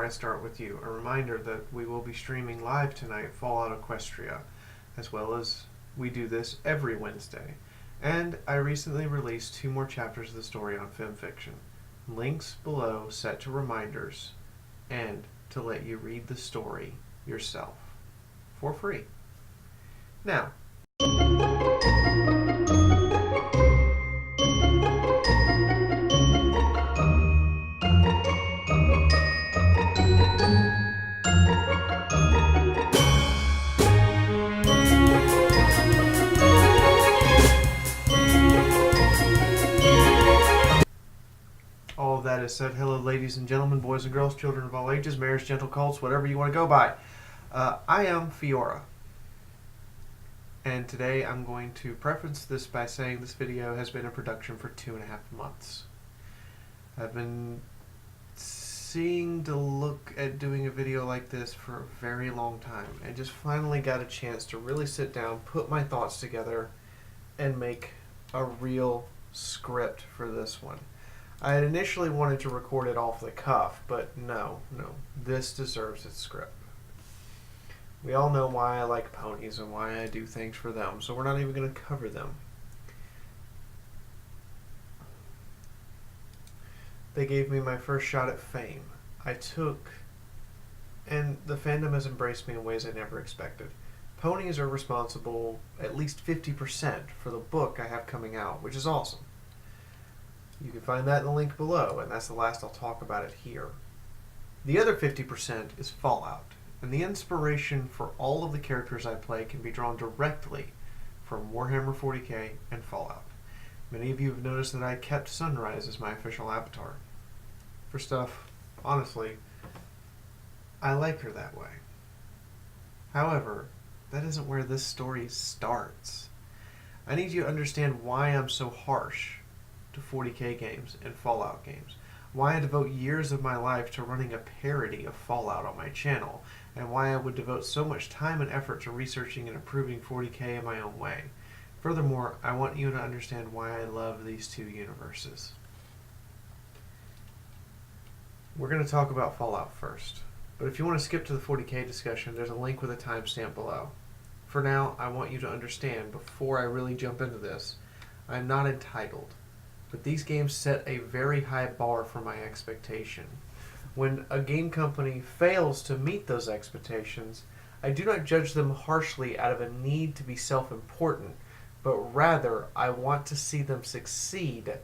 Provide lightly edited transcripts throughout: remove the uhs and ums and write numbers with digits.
I start with you, a reminder that we will be streaming live tonight Fallout Equestria, as well as we do this every Wednesday. And I recently released 2 more chapters of the story on FemFiction. Links below set to reminders and to let you read the story yourself for free. Now, all of that is said. Hello, ladies and gentlemen, boys and girls, children of all ages, mares, gentle colts, whatever you want to go by. I am Fiaura. And today I'm going to preface this by saying this video has been in production for 2.5 months. I've been seeing to look at doing a video like this for a very long time, and just finally got a chance to really sit down, put my thoughts together, and make a real script for this one. I had initially wanted to record it off the cuff, but no, this deserves its script. We all know why I like ponies and why I do things for them, so we're not even going to cover them. They gave me my first shot at fame. I took, and the fandom has embraced me in ways I never expected. Ponies are responsible at least 50% for the book I have coming out, which is awesome. You can find that in the link below, and that's the last I'll talk about it here. The other 50% is Fallout, and the inspiration for all of the characters I play can be drawn directly from Warhammer 40k and Fallout. Many of you have noticed that I kept Sunrise as my official avatar. For stuff, honestly, I like her that way. However, that isn't where this story starts. I need you to understand why I'm so harsh to 40k games and Fallout games, why I devote years of my life to running a parody of Fallout on my channel, and why I would devote so much time and effort to researching and improving 40k in my own way. Furthermore, I want you to understand why I love these 2 universes. We're going to talk about Fallout first, but if you want to skip to the 40k discussion, there's a link with a timestamp below. For now, I want you to understand, before I really jump into this, I'm not entitled. But these games set a very high bar for my expectation. When a game company fails to meet those expectations, I do not judge them harshly out of a need to be self-important, but rather I want to see them succeed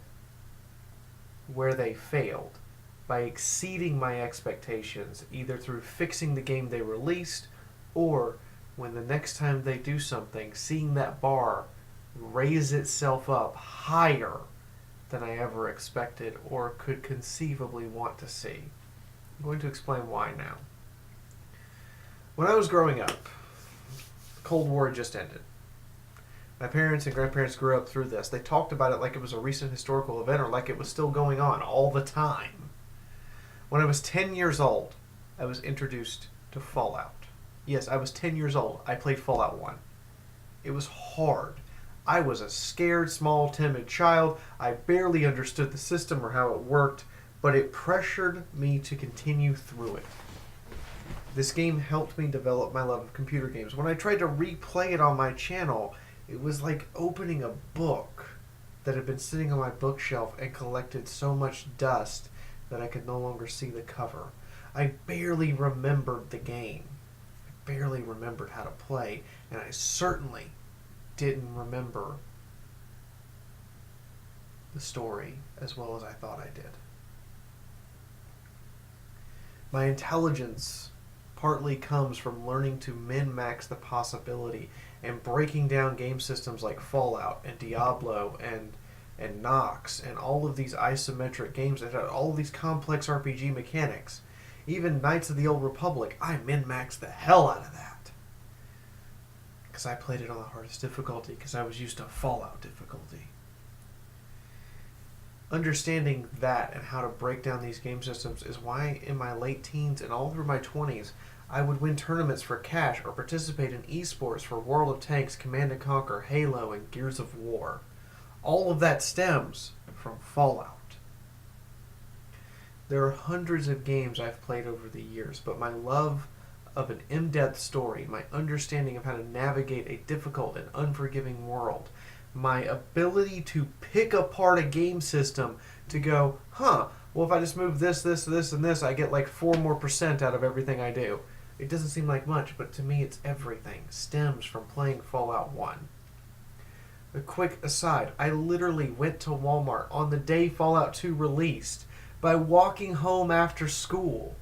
where they failed, by exceeding my expectations, either through fixing the game they released, or when the next time they do something, seeing that bar raise itself up higher than I ever expected or could conceivably want to see. I'm going to explain why now. When I was growing up, the Cold War had just ended. My parents and grandparents grew up through this. They talked about it like it was a recent historical event or like it was still going on all the time. When I was 10 years old, I was introduced to Fallout. Yes, I was 10 years old. I played Fallout 1. It was hard. I was a scared, small, timid child. I barely understood the system or how it worked, but it pressured me to continue through it. This game helped me develop my love of computer games. When I tried to replay it on my channel, it was like opening a book that had been sitting on my bookshelf and collected so much dust that I could no longer see the cover. I barely remembered the game. I barely remembered how to play, and I certainly didn't remember the story as well as I thought I did. My intelligence partly comes from learning to min-max the possibility and breaking down game systems like Fallout and Diablo and Nox and all of these isometric games that had all of these complex RPG mechanics. Even Knights of the Old Republic, I min-maxed the hell out of that. Because I played it on the hardest difficulty, because I was used to Fallout difficulty. Understanding that and how to break down these game systems is why in my late teens and all through my 20s, I would win tournaments for cash or participate in esports for World of Tanks, Command & Conquer, Halo, and Gears of War. All of that stems from Fallout. There are hundreds of games I've played over the years, but my love of an in-depth story, my understanding of how to navigate a difficult and unforgiving world, my ability to pick apart a game system to go, well, if I just move this, and this, I get like 4% more out of everything I do. It doesn't seem like much, but to me it's everything. Stems from playing Fallout 1. A quick aside, I literally went to Walmart on the day Fallout 2 released by walking home after school.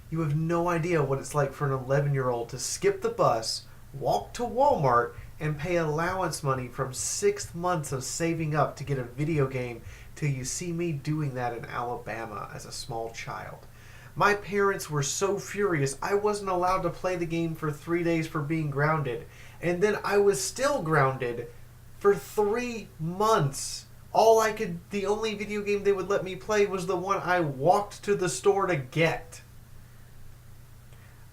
You have no idea what it's like for an 11-year-old to skip the bus, walk to Walmart, and pay allowance money from 6 months of saving up to get a video game till you see me doing that in Alabama as a small child. My parents were so furious I wasn't allowed to play the game for 3 days for being grounded. And then I was still grounded for 3 months. The only video game they would let me play was the one I walked to the store to get.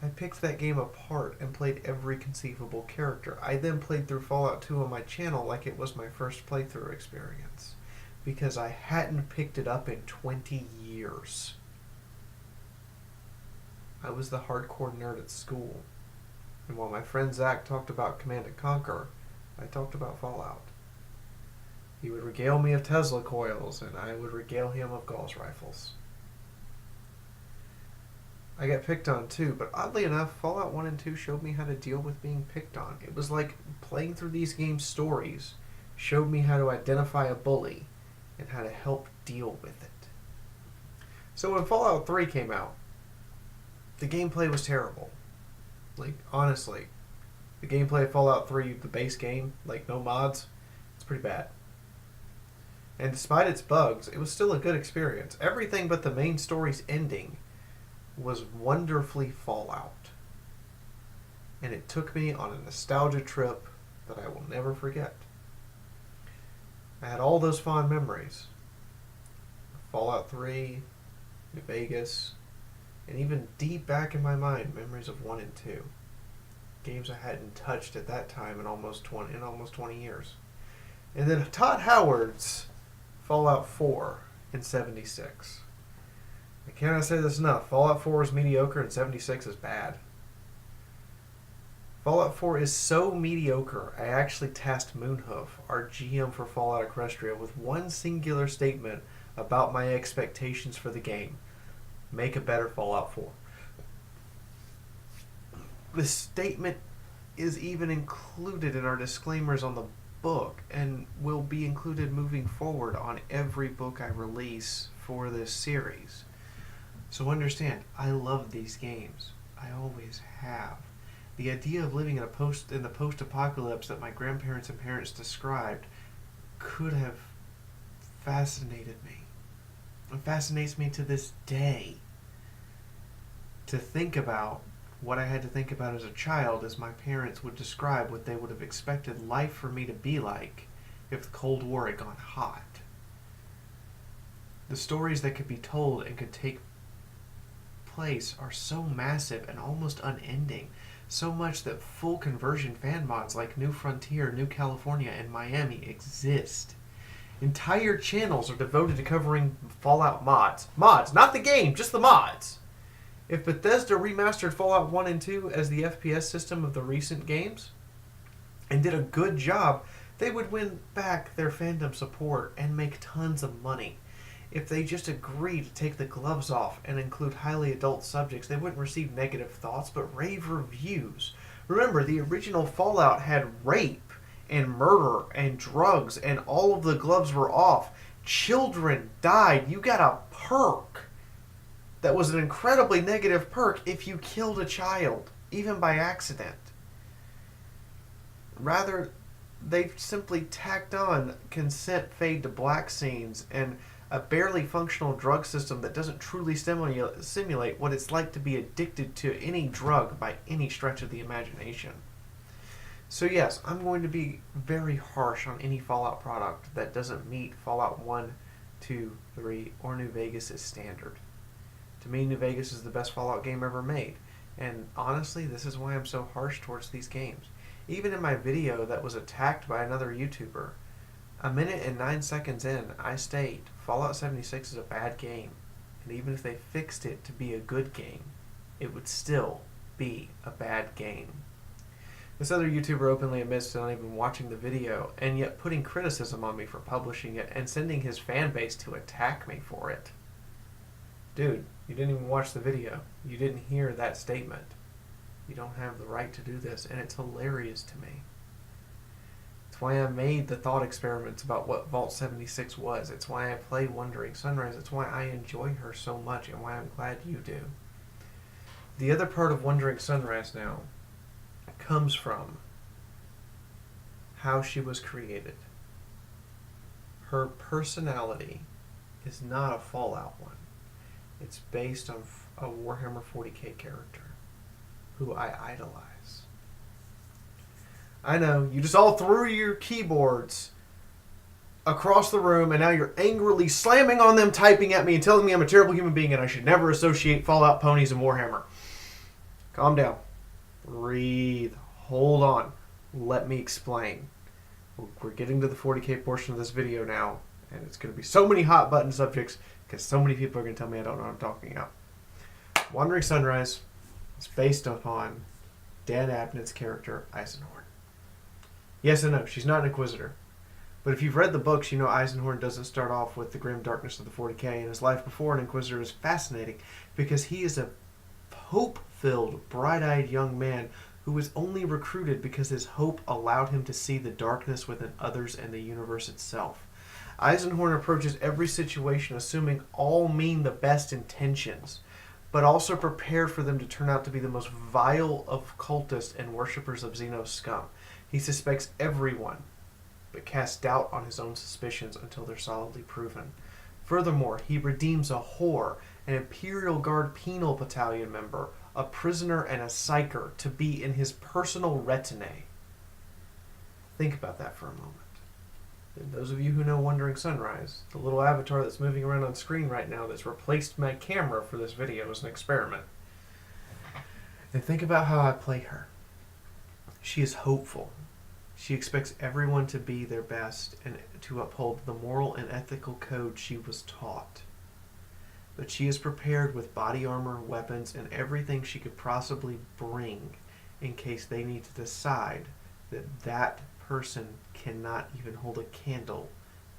I picked that game apart and played every conceivable character. I then played through Fallout 2 on my channel like it was my first playthrough experience, because I hadn't picked it up in 20 years. I was the hardcore nerd at school. And while my friend Zach talked about Command & Conquer, I talked about Fallout. He would regale me of Tesla coils, and I would regale him of Gauss rifles. I got picked on too, but oddly enough, Fallout 1 and 2 showed me how to deal with being picked on. It was like playing through these games' stories showed me how to identify a bully and how to help deal with it. So when Fallout 3 came out, the gameplay was terrible. Like, honestly, the gameplay of Fallout 3, the base game, like no mods, it's pretty bad. And despite its bugs, it was still a good experience. Everything but the main story's ending was wonderfully Fallout. And it took me on a nostalgia trip that I will never forget. I had all those fond memories. Fallout 3, New Vegas, and even deep back in my mind, memories of 1 and 2. Games I hadn't touched at that time in almost 20 years. And then Todd Howard's Fallout 4 in 76. I cannot say this enough. Fallout 4 is mediocre and 76 is bad. Fallout 4 is so mediocre, I actually tasked Moonhoof, our GM for Fallout Equestria, with one singular statement about my expectations for the game. Make a better Fallout 4. The statement is even included in our disclaimers on the book and will be included moving forward on every book I release for this series. So understand, I love these games. I always have. The idea of living in the post-apocalypse that my grandparents and parents described could have fascinated me. It fascinates me to this day. To think about what I had to think about as a child as my parents would describe what they would have expected life for me to be like if the Cold War had gone hot. The stories that could be told and could take place are so massive and almost unending, so much that full conversion fan mods like New Frontier, New California, and Miami exist. Entire channels are devoted to covering Fallout mods. Mods, not the game, just the mods. If Bethesda remastered Fallout 1 and 2 as the FPS system of the recent games and did a good job, they would win back their fandom support and make tons of money. If they just agreed to take the gloves off and include highly adult subjects, they wouldn't receive negative thoughts but rave reviews. Remember, the original Fallout had rape and murder and drugs, and all of the gloves were off. Children died. You got a perk that was an incredibly negative perk if you killed a child, even by accident. Rather, they've simply tacked on consent fade to black scenes and a barely functional drug system that doesn't truly simulate what it's like to be addicted to any drug by any stretch of the imagination. So yes, I'm going to be very harsh on any Fallout product that doesn't meet Fallout 1, 2, 3, or New Vegas' standard. To me, New Vegas is the best Fallout game ever made. And honestly, this is why I'm so harsh towards these games. Even in my video that was attacked by another YouTuber, a minute and 9 seconds in, I state Fallout 76 is a bad game. And even if they fixed it to be a good game, it would still be a bad game. This other YouTuber openly admits to not even watching the video, and yet putting criticism on me for publishing it and sending his fan base to attack me for it. Dude, you didn't even watch the video. You didn't hear that statement. You don't have the right to do this, and it's hilarious to me. It's why I made the thought experiments about what Vault 76 was. It's why I play Wandering Sunrise. It's why I enjoy her so much, and why I'm glad you do. The other part of Wandering Sunrise now comes from how she was created. Her personality is not a Fallout one. It's based on a Warhammer 40k character who I idolize. I know, you just all threw your keyboards across the room and now you're angrily slamming on them, typing at me and telling me I'm a terrible human being and I should never associate Fallout ponies and Warhammer. Calm down. Breathe. Hold on. Let me explain. We're getting to the 40k portion of this video now, and it's going to be so many hot button subjects because so many people are going to tell me I don't know what I'm talking about. Wandering Sunrise is based upon Dan Abnett's character, Eisenhorn. Yes, I know, she's not an Inquisitor. But if you've read the books, you know Eisenhorn doesn't start off with the grim darkness of the 40k, and his life before an Inquisitor is fascinating because he is a hope-filled, bright-eyed young man who was only recruited because his hope allowed him to see the darkness within others and the universe itself. Eisenhorn approaches every situation assuming all mean the best intentions, but also prepared for them to turn out to be the most vile of cultists and worshippers of Xenos scum. He suspects everyone, but casts doubt on his own suspicions until they're solidly proven. Furthermore, he redeems a whore, an Imperial Guard penal battalion member, a prisoner, and a psyker to be in his personal retinue. Think about that for a moment. And those of you who know Wandering Sunrise, the little avatar that's moving around on screen right now that's replaced my camera for this video as an experiment. And think about how I play her. She is hopeful. She expects everyone to be their best and to uphold the moral and ethical code she was taught. But she is prepared with body armor, weapons, and everything she could possibly bring in case they need to decide that that person cannot even hold a candle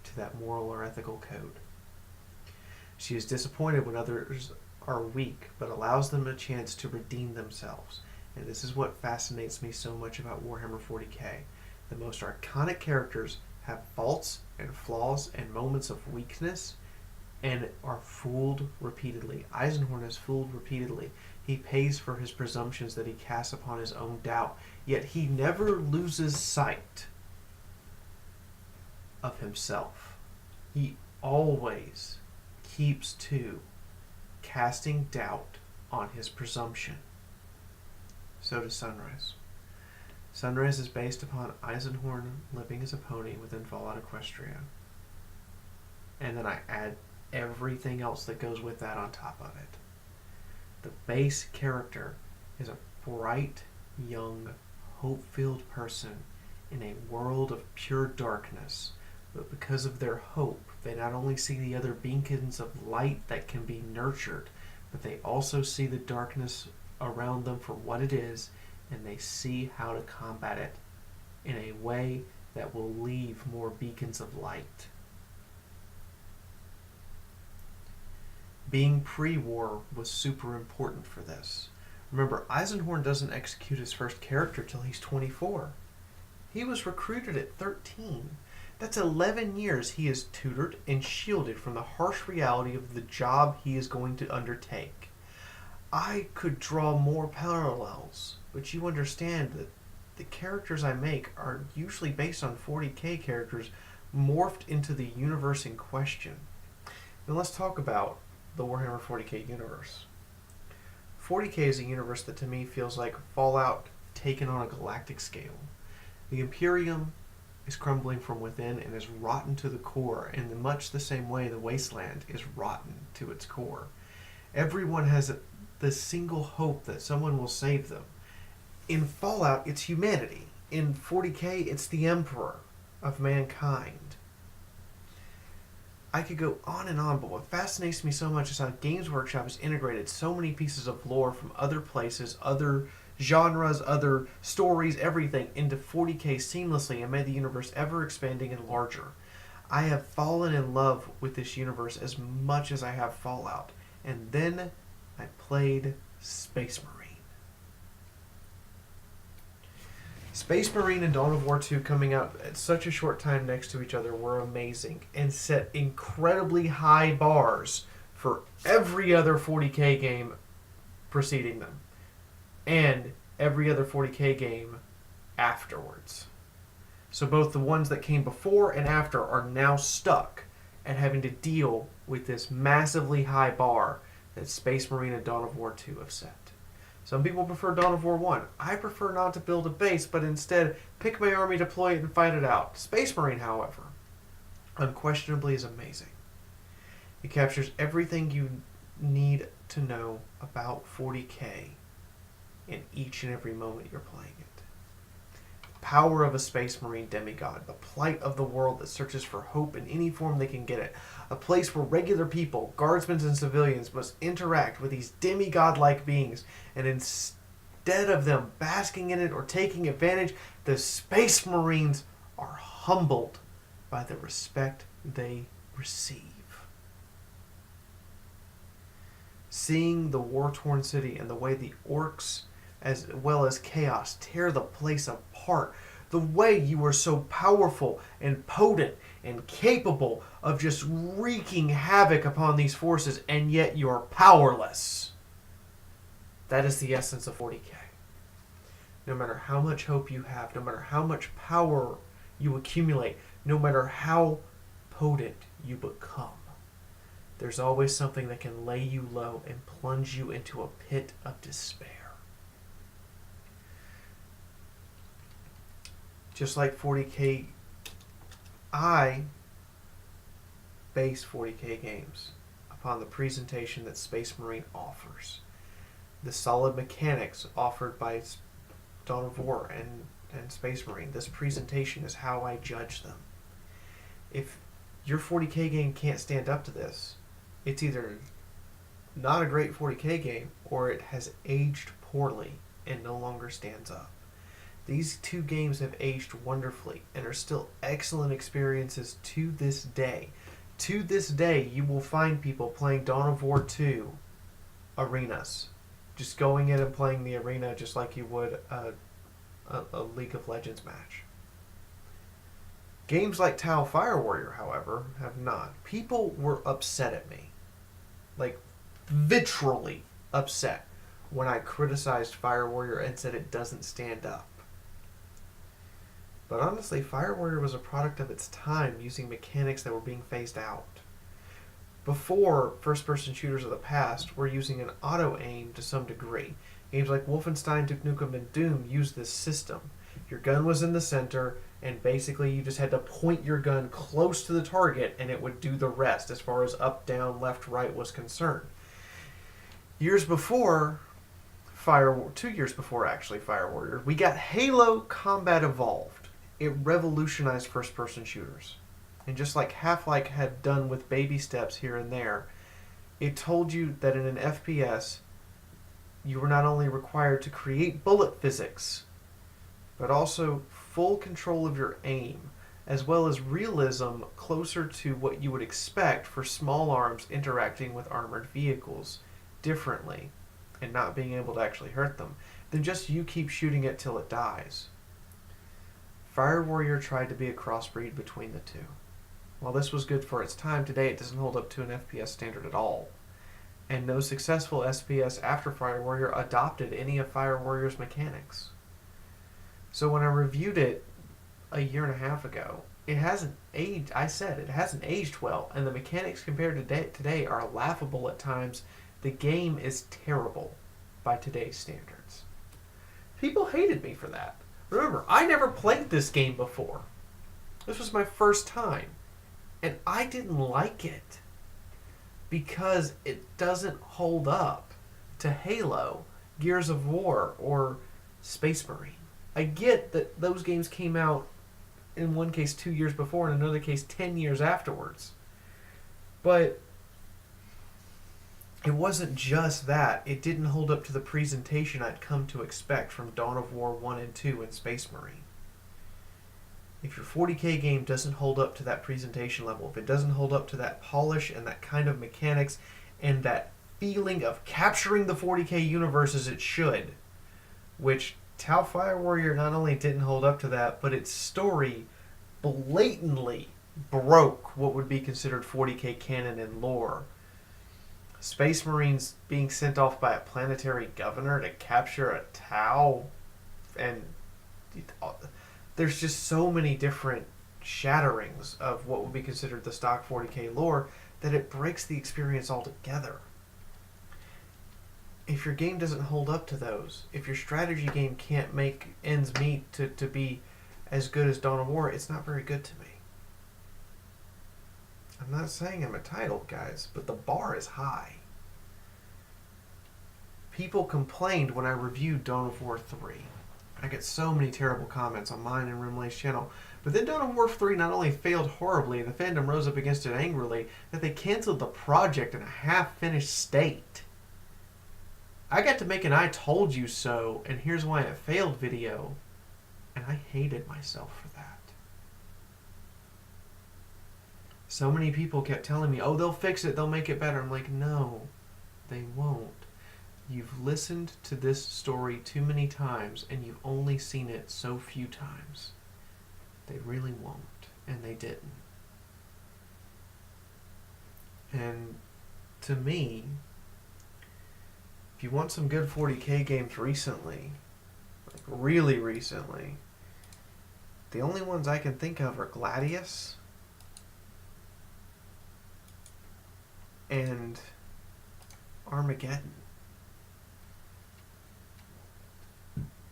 to that moral or ethical code. She is disappointed when others are weak, but allows them a chance to redeem themselves. And this is what fascinates me so much about Warhammer 40k. The most iconic characters have faults and flaws and moments of weakness and are fooled repeatedly. Eisenhorn is fooled repeatedly. He pays for his presumptions that he casts upon his own doubt, yet he never loses sight of himself. He always keeps to casting doubt on his presumption. So does Sunrise. Sunrise is based upon Eisenhorn living as a pony within Fallout Equestria. And then I add everything else that goes with that on top of it. The base character is a bright, young, hope-filled person in a world of pure darkness. But because of their hope, they not only see the other beacons of light that can be nurtured, but they also see the darkness around them for what it is, and they see how to combat it in a way that will leave more beacons of light. Being pre-war was super important for this. Remember, Eisenhorn doesn't execute his first character till he's 24. He was recruited at 13. That's 11 years he is tutored and shielded from the harsh reality of the job he is going to undertake. I could draw more parallels, but you understand that the characters I make are usually based on 40k characters morphed into the universe in question. Now let's talk about the Warhammer 40k universe. 40k is a universe that to me feels like Fallout taken on a galactic scale. The Imperium is crumbling from within and is rotten to the core, in much the same way the Wasteland is rotten to its core. Everyone has the single hope that someone will save them. In Fallout, it's humanity. In 40k, it's the Emperor of mankind. I could go on and on, but what fascinates me so much is how Games Workshop has integrated so many pieces of lore from other places, other genres, other stories, everything into 40K seamlessly and made the universe ever expanding and larger. I have fallen in love with this universe as much as I have Fallout. And then I played Space Marine. Space Marine and Dawn of War 2 coming out at such a short time next to each other were amazing and set incredibly high bars for every other 40K game preceding them and every other 40K game afterwards. So both the ones that came before and after are now stuck and having to deal with this massively high bar that Space Marine and Dawn of War 2 have set. Some people prefer Dawn of War 1. I prefer not to build a base, but instead pick my army, deploy it, and fight it out. Space Marine, however, unquestionably is amazing. It captures everything you need to know about 40K in each and every moment you're playing it. Power of a Space Marine demigod, the plight of the world that searches for hope in any form they can get it, a place where regular people, guardsmen and civilians, must interact with these demigod-like beings, and instead of them basking in it or taking advantage, the Space Marines are humbled by the respect they receive. Seeing the war-torn city and the way the orcs as well as chaos tear the place apart. The way you are so powerful and potent and capable of just wreaking havoc upon these forces, and yet you're powerless. That is the essence of 40K. No matter how much hope you have, no matter how much power you accumulate, no matter how potent you become, there's always something that can lay you low and plunge you into a pit of despair. Just like 40K, I base 40K games upon the presentation that Space Marine offers. The solid mechanics offered by Dawn of War and Space Marine. This presentation is how I judge them. If your 40K game can't stand up to this, it's either not a great 40K game or it has aged poorly and no longer stands up. These two games have aged wonderfully and are still excellent experiences to this day. To this day, you will find people playing Dawn of War 2 arenas. Just going in and playing the arena just like you would a League of Legends match. Games like Tau Fire Warrior, however, have not. People were upset at me. Like, vitrally upset when I criticized Fire Warrior and said it doesn't stand up. But honestly, Fire Warrior was a product of its time, using mechanics that were being phased out. Before, first-person shooters of the past were using an auto-aim to some degree. Games like Wolfenstein, Duke Nukem, and Doom used this system. Your gun was in the center, and basically you just had to point your gun close to the target, and it would do the rest as far as up, down, left, right was concerned. Years before, 2 years before actually Fire Warrior, we got Halo Combat Evolved. It revolutionized first-person shooters. And just like Half-Life had done with baby steps here and there, it told you that in an FPS, you were not only required to create bullet physics, but also full control of your aim, as well as realism closer to what you would expect for small arms interacting with armored vehicles differently, and not being able to actually hurt them, than just you keep shooting it till it dies. Fire Warrior tried to be a crossbreed between the two. While this was good for its time, today it doesn't hold up to an FPS standard at all. And no successful SPS after Fire Warrior adopted any of Fire Warrior's mechanics. So when I reviewed it a year and a half ago, it hasn't aged. I said it hasn't aged well, and the mechanics compared to today are laughable at times. The game is terrible by today's standards. People hated me for that. Remember, I never played this game before. This was my first time. And I didn't like it because it doesn't hold up to Halo, Gears of War, or Space Marine. I get that those games came out in one case 2 years before, in another case 10 years afterwards. But it wasn't just that. It didn't hold up to the presentation I'd come to expect from Dawn of War 1 and 2 and Space Marine. If your 40k game doesn't hold up to that presentation level, if it doesn't hold up to that polish and that kind of mechanics and that feeling of capturing the 40k universe as it should, which Tau Fire Warrior not only didn't hold up to that, but its story blatantly broke what would be considered 40k canon and lore. Space Marines being sent off by a planetary governor to capture a Tau, and there's just so many different shatterings of what would be considered the stock 40k lore that it breaks the experience altogether. If your game doesn't hold up to those, if your strategy game can't make ends meet to be as good as Dawn of War, it's not very good to me. I'm not saying I'm entitled, guys, but the bar is high. People complained when I reviewed Dawn of War 3. I get so many terrible comments on mine and Rimlay's channel. But then Dawn of War 3 not only failed horribly, and the fandom rose up against it angrily, that they canceled the project in a half-finished state. I got to make an I told you so, and here's why it failed video, and I hated myself for that. So many people kept telling me, oh, they'll fix it, they'll make it better. I'm like, no, they won't. You've listened to this story too many times, and you've only seen it so few times. They really won't, and they didn't. And to me, if you want some good 40k games recently, like really recently, the only ones I can think of are Gladius and Armageddon.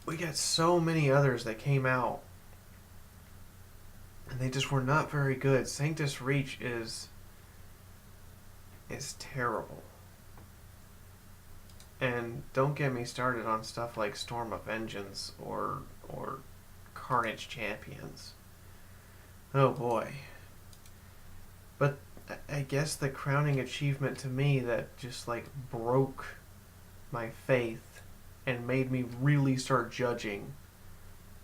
We got so many others that came out, and they just were not very good. Sanctus Reach is terrible. And don't get me started on stuff like Storm of Vengeance or Carnage Champions. Oh boy. But I guess the crowning achievement to me that just like broke my faith and made me really start judging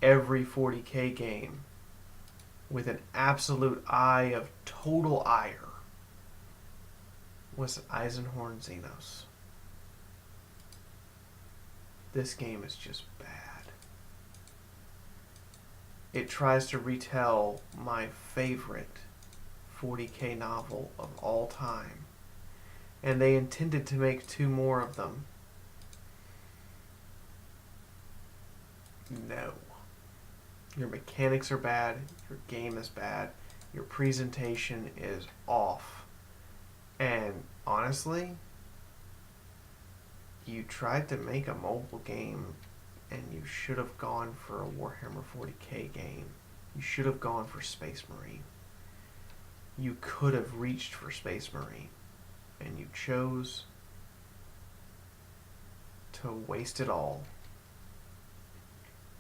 every 40k game with an absolute eye of total ire was Eisenhorn Xenos. This game is just bad. It tries to retell my favorite 40k novel of all time, and they intended to make 2 more of them. No. Your mechanics are bad, your game is bad, your presentation is off. And honestly, you tried to make a mobile game and you should have gone for a Warhammer 40k game. You should have gone for Space Marine. You could have reached for Space Marine, and you chose to waste it all.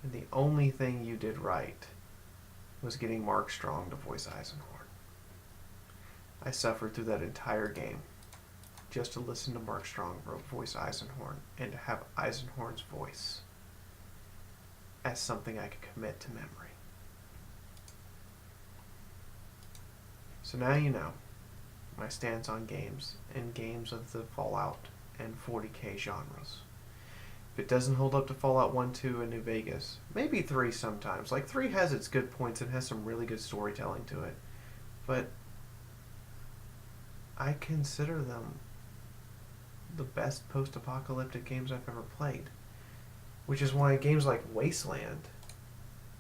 And the only thing you did right was getting Mark Strong to voice Eisenhorn. I suffered through that entire game just to listen to Mark Strong voice Eisenhorn and to have Eisenhorn's voice as something I could commit to memory. So now you know my stance on games and games of the Fallout and 40k genres. If it doesn't hold up to Fallout 1, 2, and New Vegas, maybe 3 sometimes. Like 3 has its good points and has some really good storytelling to it. But I consider them the best post-apocalyptic games I've ever played. Which is why games like Wasteland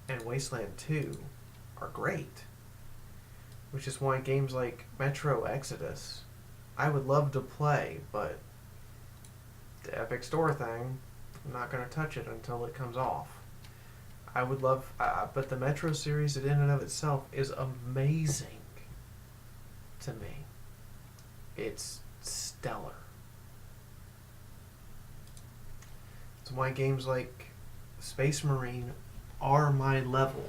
and Wasteland 2 are great. Which is why games like Metro Exodus I would love to play, but the Epic Store thing, I'm not going to touch it until it comes off. I would love, but the Metro series in and of itself is amazing to me. It's stellar. It's why games like Space Marine are my level.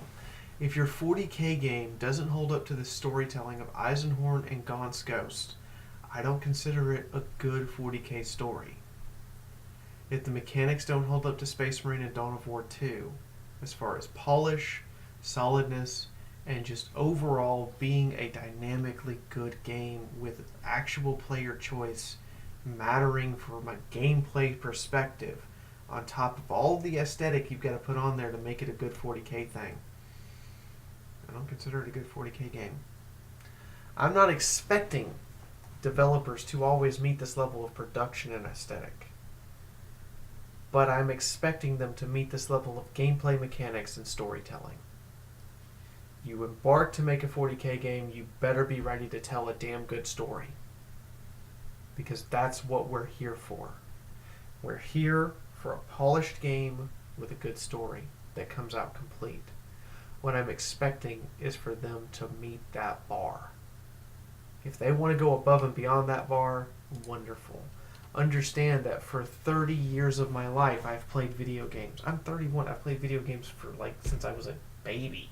If your 40k game doesn't hold up to the storytelling of Eisenhorn and Gaunt's Ghost, I don't consider it a good 40k story. If the mechanics don't hold up to Space Marine and Dawn of War 2, as far as polish, solidness, and just overall being a dynamically good game with actual player choice mattering from a gameplay perspective, on top of all the aesthetic you've got to put on there to make it a good 40k thing, I don't consider it a good 40k game. I'm not expecting developers to always meet this level of production and aesthetic, but I'm expecting them to meet this level of gameplay mechanics and storytelling. You embark to make a 40k game, you better be ready to tell a damn good story. Because that's what we're here for. We're here for a polished game with a good story that comes out complete. What I'm expecting is for them to meet that bar. If they want to go above and beyond that bar, wonderful. Understand that for 30 years of my life, I've played video games. I'm 31. I've played video games for since I was a baby.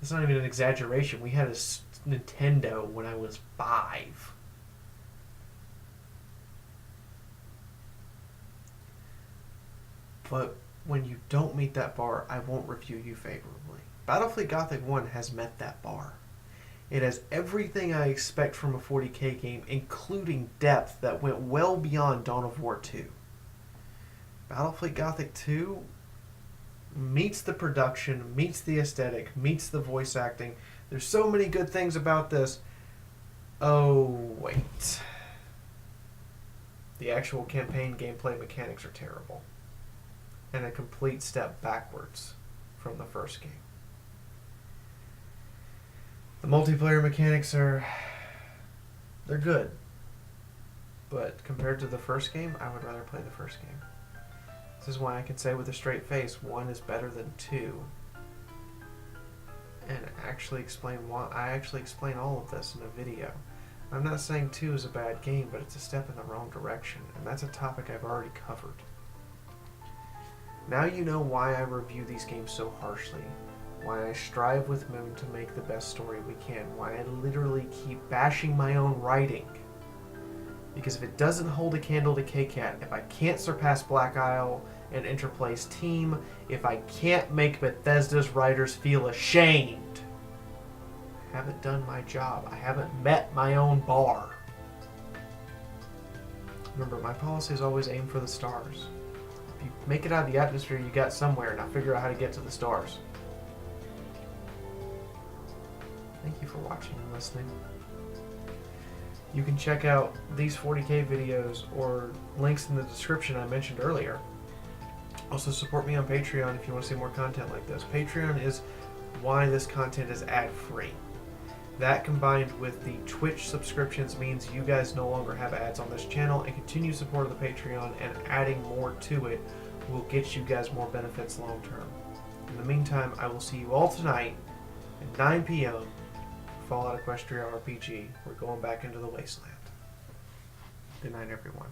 It's not even an exaggeration. We had a Nintendo when I was 5. But when you don't meet that bar, I won't review you favorably. Battlefleet Gothic 1 has met that bar. It has everything I expect from a 40k game, including depth that went well beyond Dawn of War 2. Battlefleet Gothic 2 meets the production, meets the aesthetic, meets the voice acting. There's so many good things about this. Oh, wait. The actual campaign gameplay mechanics are terrible. And a complete step backwards from the first game. The multiplayer mechanics they're good. But compared to the first game, I would rather play the first game. This is why I can say with a straight face, 1 is better than 2. And actually explain why. I actually explain all of this in a video. I'm not saying 2 is a bad game, but it's a step in the wrong direction. And that's a topic I've already covered. Now you know why I review these games so harshly. Why I strive with Moon to make the best story we can. Why I literally keep bashing my own writing. Because if it doesn't hold a candle to K-Cat, if I can't surpass Black Isle and Interplay's team, if I can't make Bethesda's writers feel ashamed, I haven't done my job. I haven't met my own bar. Remember, my policy is always aim for the stars. If you make it out of the atmosphere, you got somewhere. Now figure out how to get to the stars. Thank you for watching and listening. You can check out these 40k videos or links in the description I mentioned earlier. Also support me on Patreon if you want to see more content like this. Patreon is why this content is ad-free. That combined with the Twitch subscriptions means you guys no longer have ads on this channel, and continued support of the Patreon and adding more to it will get you guys more benefits long term. In the meantime, I will see you all tonight at 9 p.m. Fallout Equestria RPG. We're going back into the wasteland. Good night, everyone.